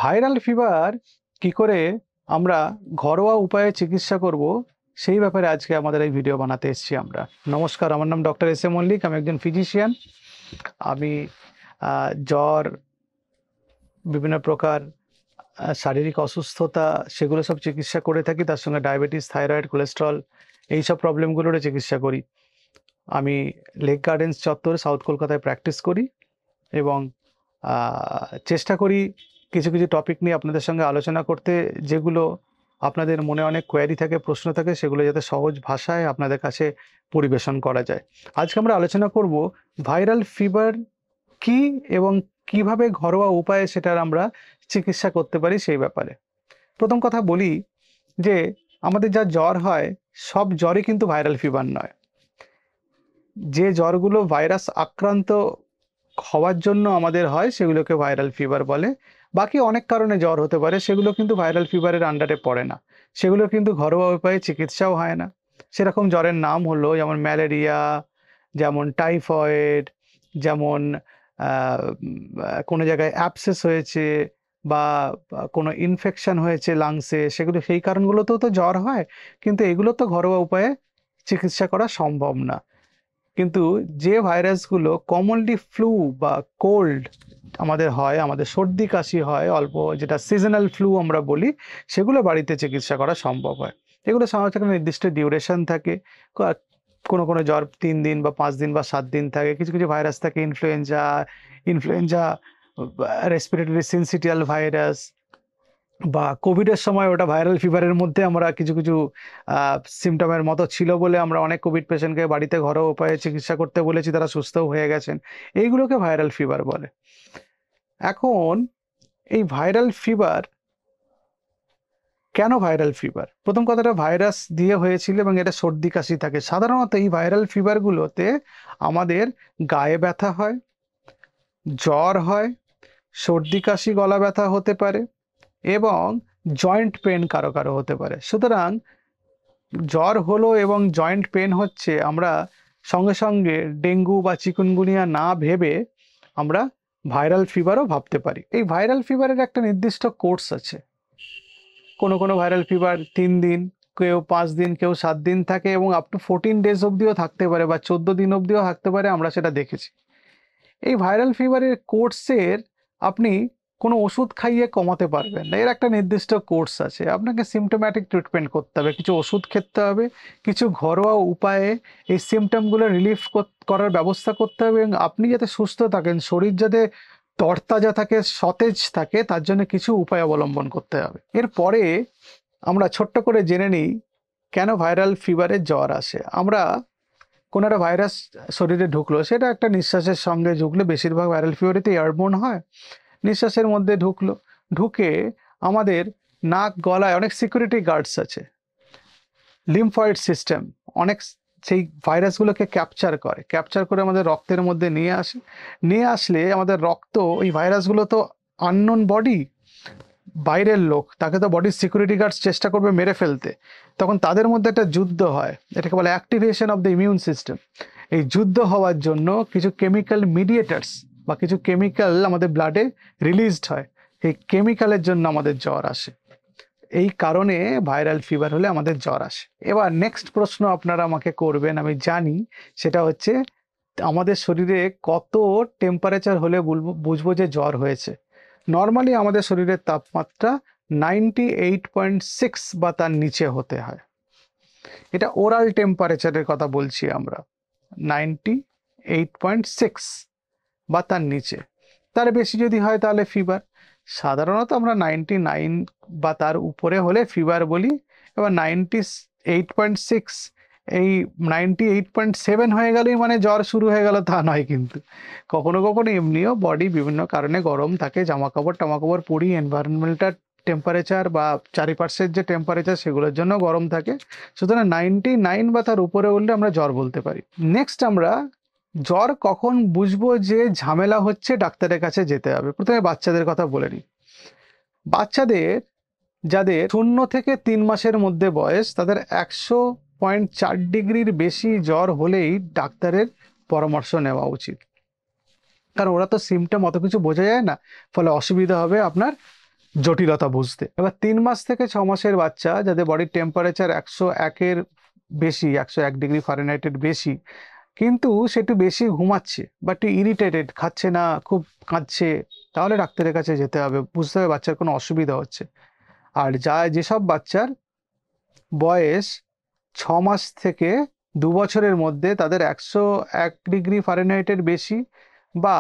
Viral fever কি করে আমরা ঘরোয়া উপায়ে চিকিৎসা করব সেই ব্যাপারে আজকে আমাদের এই ভিডিও বানাতে এসেছি আমরা। নমস্কার, আমার নাম ডক্টর এস এ মল্লিক, আমি একজন ফিজিশিয়ান। আমি জ্বর, বিভিন্ন প্রকার শারীরিক অসুস্থতা সেগুলো সব চিকিৎসা করে থাকি। তার সঙ্গে ডায়াবেটিস, থাইরয়েড, কোলেস্ট্রল এইসব প্রবলেমগুলোরও চিকিৎসা করি। আমি লেক গার্ডেন্স চত্বর, সাউথ কলকাতায় প্র্যাকটিস করি এবং চেষ্টা করি কিছু কিছু টপিক নিয়ে আপনাদের সঙ্গে আলোচনা করতে, যেগুলো আপনাদের মনে অনেক কোয়ারি থাকে, প্রশ্ন থাকে, সেগুলো যাতে সহজ ভাষায় আপনাদের কাছে পরিবেশন করা যায়। আজকে আমরা আলোচনা করব ভাইরাল ফিভার কি এবং কিভাবে ঘরোয়া উপায়ে সেটার আমরা চিকিৎসা করতে পারি সেই ব্যাপারে। প্রথম কথা বলি যে আমাদের যা জ্বর হয় সব জ্বরই কিন্তু ভাইরাল ফিভার নয়। যে জ্বরগুলো ভাইরাস আক্রান্ত হওয়ার জন্য আমাদের হয় সেগুলোকে ভাইরাল ফিভার বলে। বাকি অনেক কারণে জ্বর হতে পারে, সেগুলো কিন্তু ভাইরাল ফিভারের আন্ডারে পড়ে না। সেগুলো কিন্তু ঘরোয়া উপায়ে চিকিৎসাও হয় না। সেরকম জ্বরের নাম হলো যেমন ম্যালেরিয়া, যেমন টাইফয়েড, যেমন কোনো জায়গায় অ্যাবসেস হয়েছে বা কোনো ইনফেকশন হয়েছে লাংসে, সেগুলো সেই কারণগুলোতেও তো জ্বর হয়, কিন্তু এগুলো তো ঘরোয়া উপায়ে চিকিৎসা করা সম্ভব না। কিন্তু যে ভাইরাসগুলো কমনলি ফ্লু বা কোল্ড আমাদের হয়, আমাদের সর্দি কাশি হয় অল্প, যেটা সিজনাল ফ্লু আমরা বলি, সেগুলো বাড়িতে চিকিৎসা করা সম্ভব হয়। এগুলো সাধারণত একটা নির্দিষ্ট ডিউরেশন থাকে। কোনো কোনো জ্বর 3 দিন বা 5 দিন বা 7 দিন থাকে। কিছু কিছু ভাইরাস থাকে, influenza influenza respiratory syncytial virus, বা কোভিডের সময় ওটা ভাইরাল ফিভারের মধ্যে আমরা কিছু কিছু সিমটমের মতো ছিল বলে আমরা অনেক কোভিড পেশেন্টকে বাড়িতে ঘরোয়া উপায়ে চিকিৎসা করতে বলেছি, তারা সুস্থও হয়ে গেছেন। এইগুলোকে ভাইরাল ফিভার বলে। এখন এই ভাইরাল ফিভার কেন ভাইরাল ফিভার? প্রথম কথাটা, ভাইরাস দিয়ে হয়েছিল এবং এটা সর্দি কাশি থাকে। সাধারণত এই ভাইরাল ফিভারগুলোতে আমাদের গায়ে ব্যথা হয়, জ্বর হয়, সর্দি কাশি, গলা ব্যথা হতে পারে এবং জয়েন্ট পেন কারো কারো হতে পারে। সুতরাং জ্বর হলো এবং জয়েন্ট পেন হচ্ছে, আমরা সঙ্গে সঙ্গে ডেঙ্গু বা চিকুনগুনিয়া না ভেবে আমরা ভাইরাল ফিভারও ভাবতে পারি। এই ভাইরাল ফিভারের একটা নির্দিষ্ট কোর্স আছে। কোনো কোনো ভাইরাল ফিভার 3 দিন, কেউ 5 দিন, কেউ 7 দিন থাকে এবং আপ টু 14 ডেজ অবধিও থাকতে পারে বা 14 দিন অবধিও থাকতে পারে, আমরা সেটা দেখেছি। এই ভাইরাল ফিভারের কোর্সের আপনি কোনো ওষুধ খাইয়ে কমাতে পারবেন না। এর একটা নির্দিষ্ট কোর্স আছে। আপনাকে সিমটোম্যাটিক ট্রিটমেন্ট করতে হবে, কিছু ওষুধ খেতে হবে, কিছু ঘরোয়া উপায়ে এই সিমটমগুলো রিলিফ করার ব্যবস্থা করতে হবে এবং আপনি যাতে সুস্থ থাকেন, শরীর যাতে তরতাজা থাকে, সতেজ থাকে, তার জন্য কিছু উপায় অবলম্বন করতে হবে। এরপরে আমরা ছোট্ট করে জেনে নিই কেন ভাইরাল ফিভারের জ্বর আসে। আমরা কোনো একটা ভাইরাস শরীরে ঢুকলো, সেটা একটা নিঃশ্বাসের সঙ্গে ঢুকলে, বেশিরভাগ ভাইরাল ফিভারিতে এয়ারবোর্ন হয়, নিঃশ্বাসের মধ্যে ঢুকলো, ঢুকে আমাদের নাক গলায় অনেক সিকিউরিটি গার্ডস আছে, লিম্ফয়েড সিস্টেম অনেক সেই ভাইরাসগুলোকে ক্যাপচার করে আমাদের রক্তের মধ্যে নিয়ে আসলে আমাদের রক্ত, ওই ভাইরাসগুলো তো আননোন বডি, বাইরের লোক, তাকে তো বডির সিকিউরিটি গার্ডস চেষ্টা করবে মেরে ফেলতে। তখন তাদের মধ্যে একটা যুদ্ধ হয়, এটাকে বলে activation of the immune system. এই যুদ্ধ হওয়ার জন্য কিছু কেমিক্যাল মিডিয়েটার্স বা কিছু কেমিক্যাল আমাদের ব্লাডে রিলিজড হয়। এই কেমিক্যালের জন্য আমাদের জ্বর আসে। এই কারণে ভাইরাল ফিভার হলে আমাদের জ্বর আসে। এবার নেক্সট প্রশ্ন আপনারা আমাকে করবেন, আমি জানি, সেটা হচ্ছে আমাদের শরীরে কত টেম্পারেচার হলে বুঝবো যে জ্বর হয়েছে। নর্মালি আমাদের শরীরের তাপমাত্রা 98.6 বা তার নিচে হতে হয়। এটা ওরাল টেম্পারেচারের কথা বলছি আমরা, 98.6 বা তার নিচে। তার বেশি যদি হয় তাহলে ফিভার। সাধারণত আমরা 99 বা তার উপরে হলে ফিভার বলি। এবার 98.6, এই 98.7 হয়ে গেলেই মানে জ্বর শুরু হয়ে গেল তা নয় কিন্তু। কখনো কখনো এমনিও বডি বিভিন্ন কারণে গরম থাকে, জামা কাপড় পরি, এনভায়রনমেন্টাল টেম্পারেচার বা চারিপাশের যে টেম্পারেচার সেগুলোর জন্য গরম থাকে। সুতরাং 99 বা তার উপরে উঠলে আমরা জ্বর বলতে পারি। নেক্সট আমরা জ্বর কখন বুঝবো যে ঝামেলা হচ্ছে, ডাক্তারের কাছে যেতে হবে। প্রথমে বাচ্চাদের কথা বলে নিই। বাচ্চাদের যাদের 0 থেকে 3 মাসের মধ্যে বয়স, তাদের 100.4 ডিগ্রির বেশি জ্বর হলেই ডাক্তারের পরামর্শ নেওয়া উচিত। কারণ ওরা তো সিমটম অত কিছু বোঝা যায় না, ফলে অসুবিধা হবে আপনার জটিলতা বুঝতে। এবার 3 মাস থেকে 6 মাসের বাচ্চা যাদের বডির টেম্পারেচার 101-এর বেশি, 101 ডিগ্রি ফারেনহাইটের বেশি, কিন্তু সে একটু বেশি ঘুমাচ্ছে বা একটু ইরিটেটেড, খাচ্ছে না, খুব কাঁদছে, তাহলে ডাক্তারের কাছে যেতে হবে, বুঝতে হবে বাচ্চার কোনো অসুবিধা হচ্ছে। আর যেসব বাচ্চার বয়স 6 মাস থেকে 2 বছরের মধ্যে, তাদের 101 ডিগ্রি ফারেনহাইটের বেশি, বা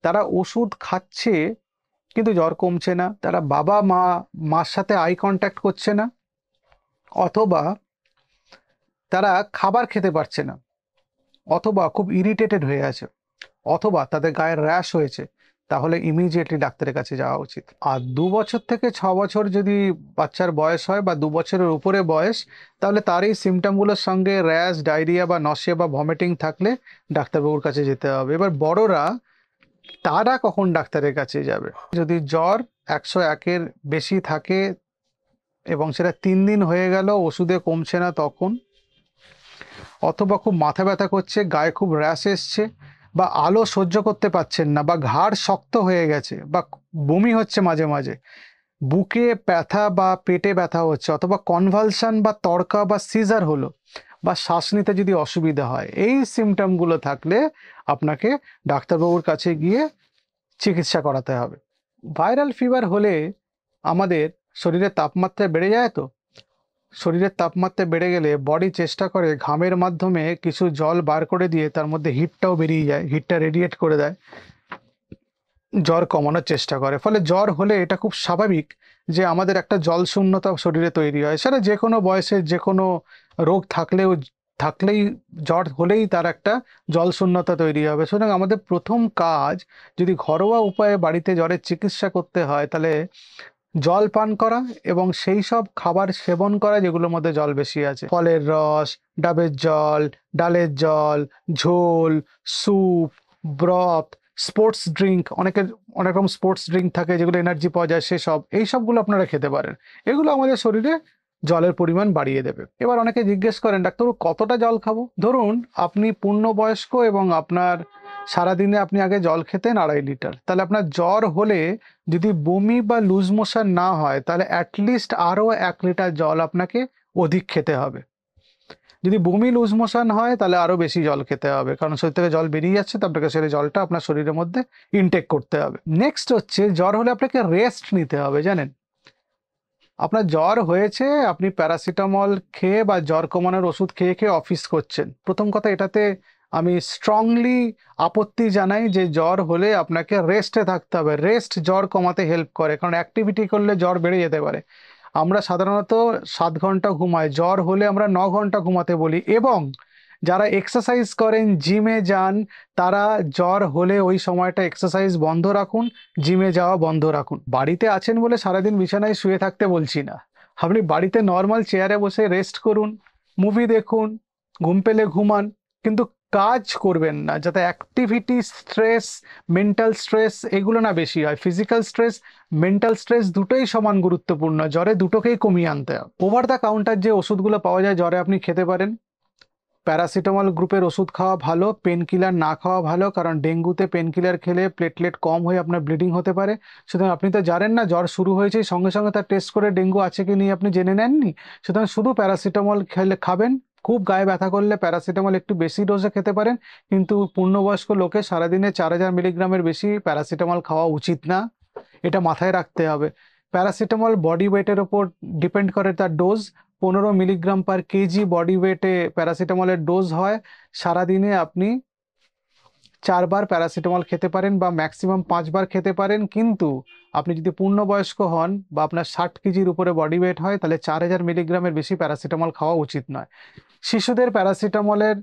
তারা ওষুধ খাচ্ছে কিন্তু জ্বর কমছে না, তারা মার সাথে আই কন্ট্যাক্ট করছে না, অথবা তারা খাবার খেতে পারছে না, অথবা খুব ইরিটেটেড হয়ে আছে, অথবা তাদের গায়ে র্যাশ হয়েছে, তাহলে ইমিডিয়েটলি ডাক্তারের কাছে যাওয়া উচিত। আর 2 বছর থেকে 6 বছর যদি বাচ্চার বয়স হয় বা 2 বছরের উপরে বয়স, তাহলে তার এই সিমটমগুলোর সঙ্গে র্যাশ, ডায়রিয়া বা নসে বা ভমিটিং থাকলে ডাক্তারবাবুর কাছে যেতে হবে। এবার বড়রা, তারা কখন ডাক্তারের কাছে যাবে? যদি জ্বর 101-এর বেশি থাকে এবং সেটা 3 দিন হয়ে গেল, ওষুধে কমছে না তখন, অথবা খুব মাথা ব্যথা করছে, গায়ে খুব র্যাশ এসছে, বা আলো সহ্য করতে পারছেন না, বা ঘাড় শক্ত হয়ে গেছে, বা বমি হচ্ছে মাঝে মাঝে, বুকে ব্যথা বা পেটে ব্যথা হচ্ছে, অথবা কনভালশন বা তড়কা বা সিজার হলো, বা শ্বাস নিতে যদি অসুবিধা হয়, এই সিমটমগুলো থাকলে আপনাকে ডাক্তারবাবুর কাছে গিয়ে চিকিৎসা করাতে হবে। ভাইরাল ফিভার হলে আমাদের শরীরের তাপমাত্রা বেড়ে যায়, তো শরীরের তাপমাত্রা বেড়ে গেলে বডি চেষ্টা করে ঘামের মাধ্যমে কিছু জল বার করে দিয়ে তার মধ্যে হিটটাও বেরিয়ে যায়, হিটটা রেডিয়েট করে দেয়, জ্বর কমানোর চেষ্টা করে। ফলে জ্বর হলে এটা খুব স্বাভাবিক যে আমাদের একটা জল শূন্যতা শরীরে তৈরি হয়। সেটা যে কোনো বয়সে যে কোনো রোগ থাকলেই, জ্বর হলেই তার একটা জল শূন্যতা তৈরি হবে। সুতরাং আমাদের প্রথম কাজ, যদি ঘরোয়া উপায়ে বাড়িতে জ্বরের চিকিৎসা করতে হয়, তাহলে জল পান করা এবং সেই সব খাবার সেবন করা যেগুলোর মধ্যে জল বেশি আছে। ফলের রস, ডাবের জল, ডালের জল, ঝোল, স্যুপ, ব্রথ, স্পোর্টস ড্রিঙ্ক, অনেক রকম স্পোর্টস ড্রিঙ্ক থাকে যেগুলো এনার্জি পাওয়া যায়, সেসব, এই সবগুলো আপনারা খেতে পারেন। এগুলো আমাদের শরীরে জলের পরিমাণ বাড়িয়ে দেবে। এবার অনেকে জিজ্ঞেস করেন, ডাক্তারবাবু কতটা জল খাবো? ধরুন আপনি পূর্ণবয়স্ক এবং আপনার সারাদিনে আপনি আগে জল খেতেন 2.5 লিটার, তাহলে আপনার জ্বর হলে যদি বমি বা লুজ মোশন না হয়, তাহলে অ্যাটলিস্ট আরও 1 লিটার জল আপনাকে অধিক খেতে হবে। যদি বমি লুজ মোশন হয়, তাহলে আরও বেশি জল খেতে হবে, কারণ শরীর থেকে জল বেরিয়ে যাচ্ছে, তো আপনাকে সেই জলটা আপনার শরীরের মধ্যে ইনটেক করতে হবে। নেক্সট হচ্ছে, জ্বর হলে আপনাকে রেস্ট নিতে হবে। জানেন, আপনার জ্বর হয়েছে, আপনি প্যারাসিটামল খেয়ে বা জ্বর কমানোর ওষুধ খেয়ে খেয়ে অফিস করছেন। প্রথম কথা, এটাতে আমি স্ট্রংলি আপত্তি জানাই যে জ্বর হলে আপনাকে রেস্টে থাকতে হবে। রেস্ট জ্বর কমাতে হেল্প করে, কারণ অ্যাক্টিভিটি করলে জ্বর বেড়ে যেতে পারে। আমরা সাধারণত 7 ঘন্টা ঘুমাই, জ্বর হলে আমরা 9 ঘন্টা ঘুমাতে বলি। এবং যারা এক্সারসাইজ করেন, জিমে যান, তারা জ্বর হলে ওই সময়টা এক্সারসাইজ বন্ধ রাখুন, জিমে যাওয়া বন্ধ রাখুন। বাড়িতে আছেন বলে সারাদিন বিছানায় শুয়ে থাকতে বলছি না, আপনি বাড়িতে নর্মাল চেয়ারে বসে রেস্ট করুন, মুভি দেখুন, ঘুম পেলে ঘুমান, কিন্তু কাজ করবেন না, যাতে অ্যাক্টিভিটি, স্ট্রেস, মেন্টাল স্ট্রেস এগুলো না বেশি হয়। ফিজিক্যাল স্ট্রেস, মেন্টাল স্ট্রেস দুটোই সমান গুরুত্বপূর্ণ, জ্বরে দুটোকেই কমিয়ে আনতে হবে। ওভার দ্য কাউন্টার যে ওষুধগুলো পাওয়া যায় জ্বরে, আপনি খেতে পারেন। প্যারাসিটামল গ্রুপের ওষুধ খাওয়া ভালো, পেন কিলার না খাওয়া ভালো, কারণ ডেঙ্গুতে পেন কিলার খেলে প্লেটলেট কম হয়ে আপনার ব্লিডিং হতে পারে। সুতরাং আপনি তো জানেন না জ্বর শুরু হয়েছে, সঙ্গে সঙ্গে তার টেস্ট করে ডেঙ্গু আছে কি নিয়ে আপনি জেনে নেননি। সুতরাং শুধু প্যারাসিটামল খাবেন। খুব গায়ে ব্যথা করলে প্যারাসিটামল একটু বেশি ডোজে খেতে পারেন, কিন্তু পূর্ণবয়স্ক লোকে সারাদিনে 4000 মিলিগ্রামের বেশি প্যারাসিটামল খাওয়া উচিত না, এটা মাথায় রাখতে হবে। প্যারাসিটামল বডি ওয়েটের ওপর ডিপেন্ড করে তার ডোজ। 15 মিলিগ্রাম/কেজি বডি ওয়েটে প্যারাসিটামলের ডোজ হয়। সারাদিনে আপনি 4 বার প্যারাসিটামল খেতে পারেন বা ম্যাক্সিমাম 5 বার খেতে পারেন, কিন্তু আপনি যদি পূর্ণবয়স্ক হন বা আপনার 60 কেজির উপরে বডি ওয়েট হয়, তাহলে 4000 মিলিগ্রামের বেশি প্যারাসিটামল খাওয়া উচিত নয়। শিশুদের প্যারাসিটামলের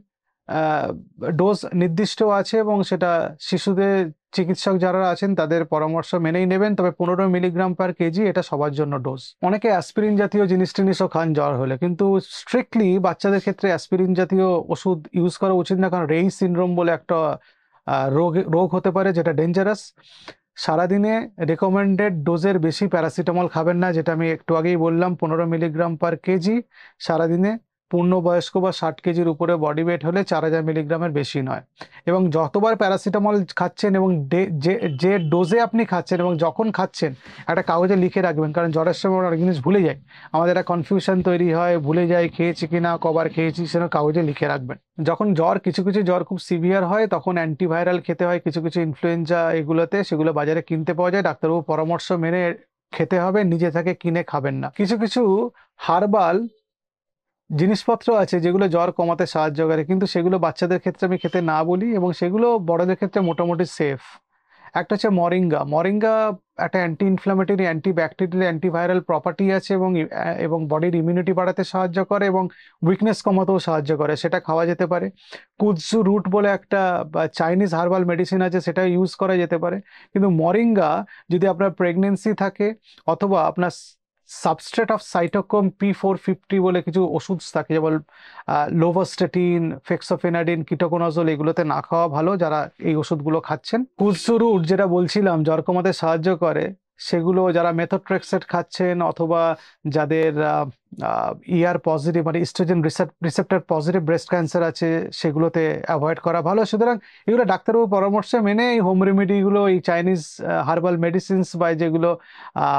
ডোজ নির্দিষ্ট আছে, এবং সেটা শিশুদের চিকিৎসক যারা আছেন তাদের পরামর্শ মেনেই নেবেন। তবে 15 মিলিগ্রাম/কেজি এটা সবার জন্য ডোজ। অনেকে অ্যাসপিরিন জাতীয় জিনিসও খান জ্বর হলে, কিন্তু স্ট্রিক্টলি বাচ্চাদের ক্ষেত্রে অ্যাসপিরিন জাতীয় ওষুধ ইউজ করা উচিত না, কারণ রেই সিনড্রোম বলে একটা রোগ হতে পারে, যেটা ডেঞ্জারাস। সারাদিনে রেকমেন্ডেড ডোজের বেশি প্যারাসিটামল খাবেন না, যেটা আমি একটু আগেই বললাম, 15 মিলিগ্রাম/কেজি সারাদিনে পূর্ণবয়স্ক বা 60 কেজির উপরে বডি ওয়েট হলে 4000 মিলিগ্রামের বেশি নয়। এবং যতবার প্যারাসিটামল খাচ্ছেন এবং যে ডোজে আপনি খাচ্ছেন এবং যখন খাচ্ছেন একটা কাগজে লিখে রাখবেন, কারণ জ্বরের সময় আমরা অনেক জিনিস ভুলে যাই, আমাদের একটা কনফিউশন তৈরি হয়, ভুলে যাই খেয়েছি কিনা, কবার খেয়েছি, সেটা কাগজে লিখে রাখবেন। যখন কিছু কিছু জ্বর খুব সিভিয়ার হয় তখন অ্যান্টিভাইরাল খেতে হয়, কিছু কিছু ইনফ্লুয়েঞ্জা এগুলোতে, সেগুলো বাজারে কিনতে পাওয়া যায়, ডাক্তারবাবু পরামর্শ মেনে খেতে হবে, নিজে থেকে কিনে খাবেন না। কিছু কিছু হার্বাল জিনিসপত্র আছে যেগুলো জ্বর কমাতে সাহায্য করে, কিন্তু সেগুলো বাচ্চাদের ক্ষেত্রে আমি খেতে না বলি এবং সেগুলো বড়দের ক্ষেত্রে মোটামুটি সেফ। একটা হচ্ছে মরিঙ্গা। মরিঙ্গা একটা anti inflammatory, anti bacterial, antiviral property আছে এবং বডির ইমিউনিটি বাড়াতে সাহায্য করে এবং উইকনেস কমাতেও সাহায্য করে, সেটা খাওয়া যেতে পারে। কুৎজু রুট বলে একটা চাইনিজ হার্বাল মেডিসিন আছে, সেটা ইউজ করা যেতে পারে। কিন্তু মরিঙ্গা যদি আপনার প্রেগনেন্সি থাকে অথবা আপনার সাবস্ট্রেট অফ সাইটোক্রোম P450 বলে কিছু ওষুধ থাকে, যেমন লোভাস্টেটিন, ফেক্সোফেনাডিন, কিটোকোনাজোল, এগুলোতে না খাওয়া ভালো যারা এই ওষুধগুলো খাচ্ছেন। কুৎজু রুট যেটা বলছিলাম জ্বর কমাতে সাহায্য করে, সেগুলো যারা মেথোট্রেক্সেট খাচ্ছেন অথবা যাদের পজিটিভ মানে oestrogen receptor positive breast cancer আছে, সেগুলোতে অ্যাভয়েড করা ভালো। সুতরাং এগুলো ডাক্তারবাবু পরামর্শ মেনে এই হোম রেমেডিগুলো, এই চাইনিজ হার্বাল মেডিসিনস বা যেগুলো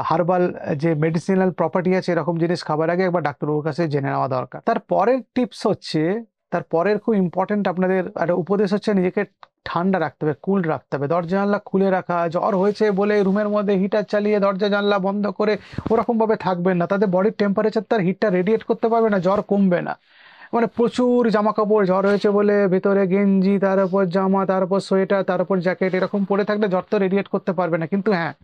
হার্বাল যে মেডিসিনাল প্রপার্টি আছে, এরকম জিনিস খাবার আগে একবার ডাক্তারবাবুর কাছে জেনে নেওয়া দরকার। তারপরের টিপস হচ্ছে, তারপরের খুব ইম্পর্টেন্ট আপনাদের একটা উপদেশ হচ্ছে, নিজেকে ঠান্ডা রাখতে হবে, কুল রাখতে হবে। দরজা জানলা খুলে রাখা, জ্বর হয়েছে বলে রুমের মধ্যে হিটার চালিয়ে দরজা জানলা বন্ধ করে ওরকমভাবে থাকবেন না, তাদের বডির টেম্পারেচার তার হিটটা রেডিয়েট করতে পারবে না, জ্বর কমবে না। মানে প্রচুর জামা কাপড়, জ্বর হয়েছে বলে ভেতরে গেঞ্জি, তার উপর জামা, তার উপর সোয়েটার, তার উপর জ্যাকেট, এরকম পরে থাকলে জ্বর তো রেডিয়েট করতে পারবে না। কিন্তু হ্যাঁ,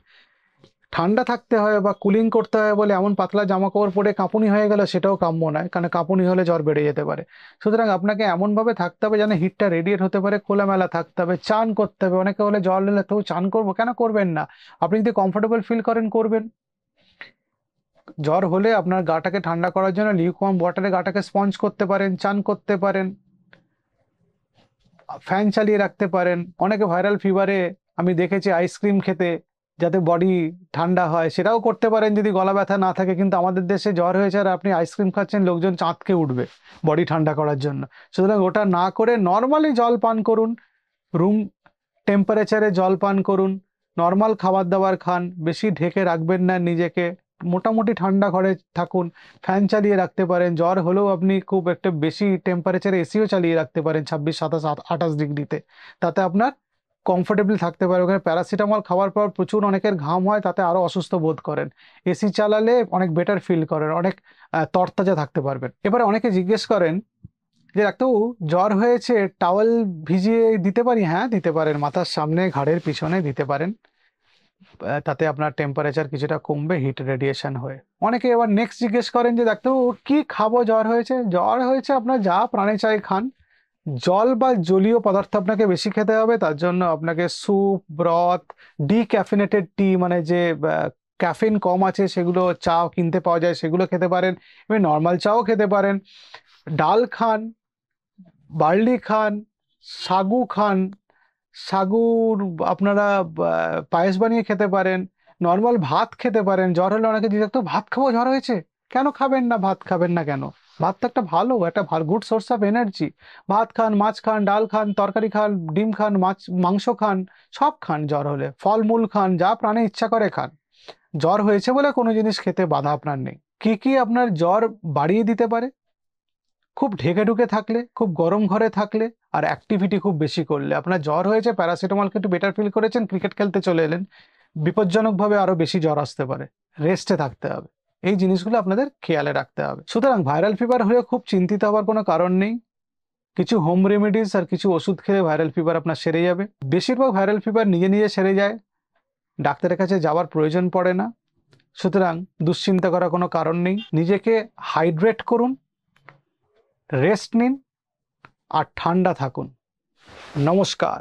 ঠান্ডা থাকতে হয় বা কুলিং করতে হয় বলে এমন পাতলা জামা কাপড় পরে কাঁপুনি হয়ে গেল, সেটাও কাম্য নয়, কারণ কাঁপুনি হলে জ্বর বেড়ে যেতে পারে। সুতরাং আপনাকে এমনভাবে থাকতে হবে যেন হিটটা রেডিয়েট হতে পারে, খোলামেলা থাকতে হবে, চান করতে হবে। অনেকে বলে জ্বর এলে তো চান করবো, কেন করবেন না? আপনি যদি কমফোর্টেবল ফিল করেন করবেন। জ্বর হলে আপনার গাটাকে ঠান্ডা করার জন্য লিউকওয়ার্ম ওয়াটারে গাটাকে স্পঞ্জ করতে পারেন, চান করতে পারেন, ফ্যান চালিয়ে রাখতে পারেন। অনেকে ভাইরাল ফিভারে আমি দেখেছি আইসক্রিম খেতে যাতে বডি ঠান্ডা হয়, সেটাও করতে পারেন যদি গলা ব্যথা না থাকে। কিন্তু আমাদের দেশে জ্বর হয়েছে আর আপনি আইসক্রিম খাচ্ছেন, লোকজন চাঁদকে উঠবে বডি ঠান্ডা করার জন্য। সুতরাং ওটা না করে নর্মালি জল পান করুন, রুম টেম্পারেচারে জল পান করুন, নর্মাল খাবার দাবার খান, বেশি ঢেকে রাখবেন না নিজেকে, মোটামুটি ঠান্ডা ঘরে থাকুন, ফ্যান চালিয়ে রাখতে পারেন। জ্বর হলেও আপনি খুব একটা বেশি টেম্পারেচারে এসিও চালিয়ে রাখতে পারেন 26, 27, 28 ডিগ্রিতে, তাতে আপনার কমফোর্টেবল থাকতে পারে। ওখানে প্যারাসিটামল খাওয়ার পর প্রচুর অনেকের ঘাম হয়, তাতে আরো অসুস্থ বোধ করেন। এসি চালালে অনেক বেটার ফিল করেন, অনেক তরতাজা থাকতে পারবেন। এবারে অনেকে জিজ্ঞেস করেন যে ডাক্তারবাবু জ্বর হয়েছে, টাওয়েল ভিজিয়ে দিতে পারি? হ্যাঁ, দিতে পারেন, মাথার সামনে, ঘাড়ের পিছনে দিতে পারেন, তাতে আপনার টেম্পারেচার কিছুটা কমবে হিট রেডিয়েশন হয়ে। অনেকে এবার নেক্সট জিজ্ঞেস করেন যে ডাক্তারবাবু কি খাবো, জ্বর হয়েছে? জ্বর হয়েছে আপনার যা প্রাণে চাই খান। জল বা জলীয় পদার্থ আপনাকে বেশি খেতে হবে, তার জন্য আপনাকে স্যুপ, ব্রথ, ডিক্যাফিনেটেড টি মানে যে ক্যাফিন কম আছে সেগুলো, চা কিনতে পাওয়া যায়, সেগুলো খেতে পারেন। এবার নর্মাল চাও খেতে পারেন। ডাল খান, বার্লি খান, সাগু খান, সাগুর আপনারা পায়েস বানিয়ে খেতে পারেন। নর্মাল ভাত খেতে পারেন। জ্বর হলে অনেকে দিদি তো ভাত খাবো, জ্বর হয়েছে, কেন খাবেন না? ভাত খাবেন না কেন? ভাত তো একটা গুড সোর্স অফ এনার্জি। ভাত খান, মাছ খান, ডাল খান, তরকারি খান, ডিম খান, মাংস খান, সব খান। জ্বর হলে ফলমূল খান, যা প্রাণে ইচ্ছা করে খান। জ্বর হয়েছে বলে কোনো জিনিস খেতে বাধা আপনার নেই। কি কি আপনার জ্বর বাড়িয়ে দিতে পারে? খুব ঢেকে ঢুকে থাকলে, খুব গরম ঘরে থাকলে, আর অ্যাক্টিভিটি খুব বেশি করলে। আপনার জ্বর হয়েছে, প্যারাসিটামলকে একটু বেটার ফিল করেছেন, ক্রিকেট খেলতে চলে এলেন, বিপজ্জনকভাবে আরো বেশি জ্বর আসতে পারে। রেস্টে থাকতে হবে, এই জিনিসগুলো আপনাদের খেয়ালে রাখতে হবে। সুতরাং ভাইরাল ফিভার হয়ে খুব চিন্তিত হওয়ার কোনো কারণ নেই। কিছু হোম রেমেডিস আর কিছু ওষুধ খেলে ভাইরাল ফিভার আপনার সেরে যাবে। বেশিরভাগ ভাইরাল ফিভার নিজে নিজে সেরে যায়, ডাক্তারের কাছে যাওয়ার প্রয়োজন পড়ে না। সুতরাং দুশ্চিন্তা করার কোনো কারণ নেই। নিজেকে হাইড্রেট করুন, রেস্ট নিন আর ঠান্ডা থাকুন। নমস্কার।